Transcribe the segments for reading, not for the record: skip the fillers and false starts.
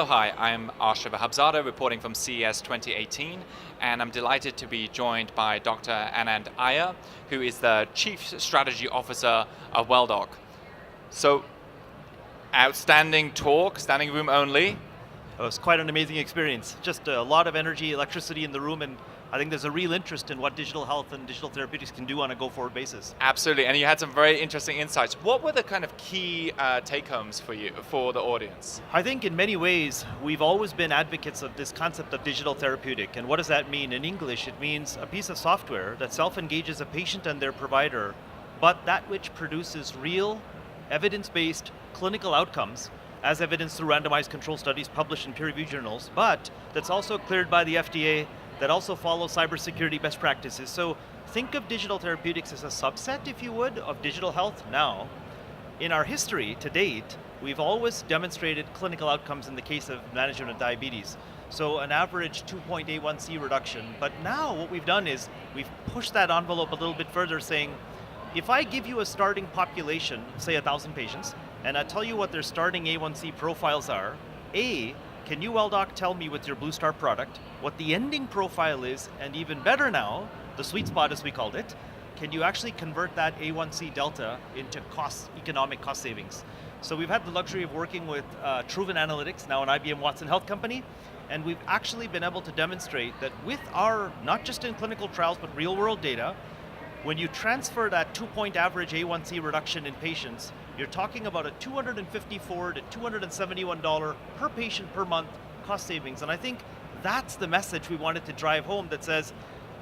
Hello, hi, I'm Asha Vahabzada, reporting from CES 2018, and I'm delighted to be joined by Dr. Anand Iyer, who is the Chief Strategy Officer of WellDoc. So, outstanding talk, standing room only. It was quite an amazing experience. Just a lot of energy, electricity in the room, and I think there's a real interest in what digital health and digital therapeutics can do on a go-forward basis. Absolutely, and you had some very interesting insights. What were the kind of key take-homes for you, for the audience? I think in many ways, we've always been advocates of this concept of digital therapeutic. And what does that mean? In English, it means a piece of software that self-engages a patient and their provider, but that which produces real, evidence-based clinical outcomes as evidenced through randomized control studies published in peer-reviewed journals, but that's also cleared by the FDA, that also follows cybersecurity best practices. So think of digital therapeutics as a subset, if you would, of digital health now. In our history to date, we've always demonstrated clinical outcomes in the case of management of diabetes. So an average 2-point A1C reduction. But now what we've done is we've pushed that envelope a little bit further, saying, if I give you a starting population, say 1,000 patients, and I tell you what their starting A1C profiles are, A, can you, WellDoc, tell me with your Blue Star product what the ending profile is, and even better now, the sweet spot as we called it, can you actually convert that A1C delta into economic cost savings? So we've had the luxury of working with Truven Analytics, now an IBM Watson Health company, and we've actually been able to demonstrate that with our, not just in clinical trials, but real world data, when you transfer that 2-point average A1C reduction in patients, you're talking about a $254 to $271 per patient per month cost savings. And I think that's the message we wanted to drive home, that says,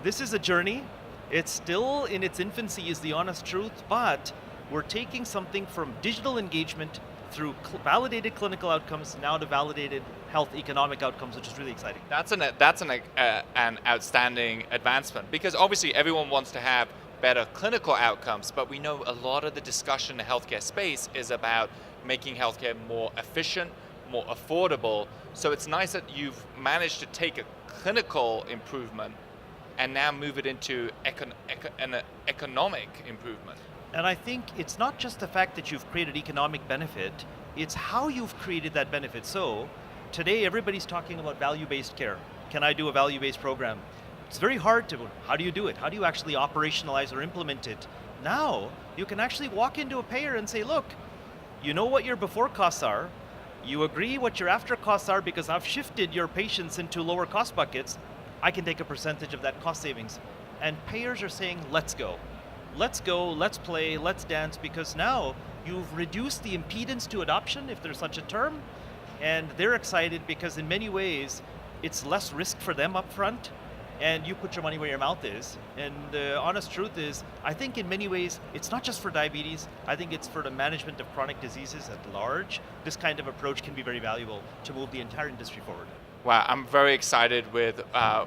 this is a journey, it's still in its infancy is the honest truth, but we're taking something from digital engagement through validated clinical outcomes now to validated health economic outcomes, which is really exciting. That's an outstanding advancement, because obviously everyone wants to have better clinical outcomes, but we know a lot of the discussion in the healthcare space is about making healthcare more efficient, more affordable. So it's nice that you've managed to take a clinical improvement and now move it into an economic improvement. And I think it's not just the fact that you've created economic benefit, it's how you've created that benefit. So today everybody's talking about value-based care. Can I do a value-based program? It's very hard to, how do you do it? How do you actually operationalize or implement it? Now, you can actually walk into a payer and say, look, you know what your before costs are, you agree what your after costs are because I've shifted your patients into lower cost buckets, I can take a percentage of that cost savings. And payers are saying, let's go. Let's go, let's play, let's dance, because now you've reduced the impedance to adoption, if there's such a term, and they're excited because in many ways, it's less risk for them up front, and you put your money where your mouth is. And the honest truth is, I think in many ways, it's not just for diabetes, I think it's for the management of chronic diseases at large. This kind of approach can be very valuable to move the entire industry forward. Wow, I'm very excited with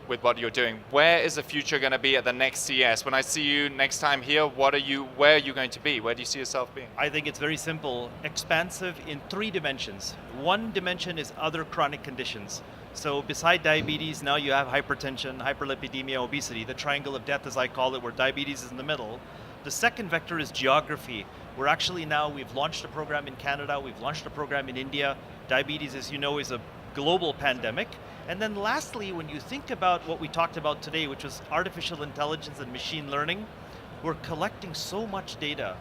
what you're doing. Where is the future going to be at the next CES? When I see you next time here, where are you going to be? Where do you see yourself being? I think it's very simple, expansive in 3 dimensions. One dimension is other chronic conditions. So beside diabetes, now you have hypertension, hyperlipidemia, obesity, the triangle of death as I call it, where diabetes is in the middle. The second vector is geography. We're actually now, we've launched a program in Canada, we've launched a program in India. Diabetes, as you know, is a global pandemic. And then lastly, when you think about what we talked about today, which was artificial intelligence and machine learning, we're collecting so much data.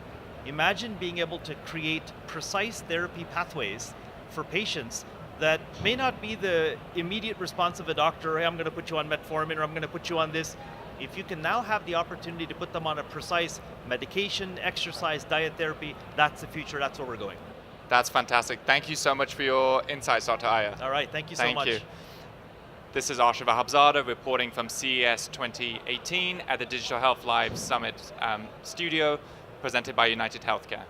Imagine being able to create precise therapy pathways for patients that may not be the immediate response of a doctor, hey, I'm going to put you on metformin, or I'm going to put you on this. If you can now have the opportunity to put them on a precise medication, exercise, diet therapy, that's the future, that's where we're going. That's fantastic. Thank you so much for your insights, Dr. Iyer. All right, thank you so much. Thank you. This is Asha Vahabzada reporting from CES 2018 at the Digital Health Live Summit studio, presented by United Healthcare.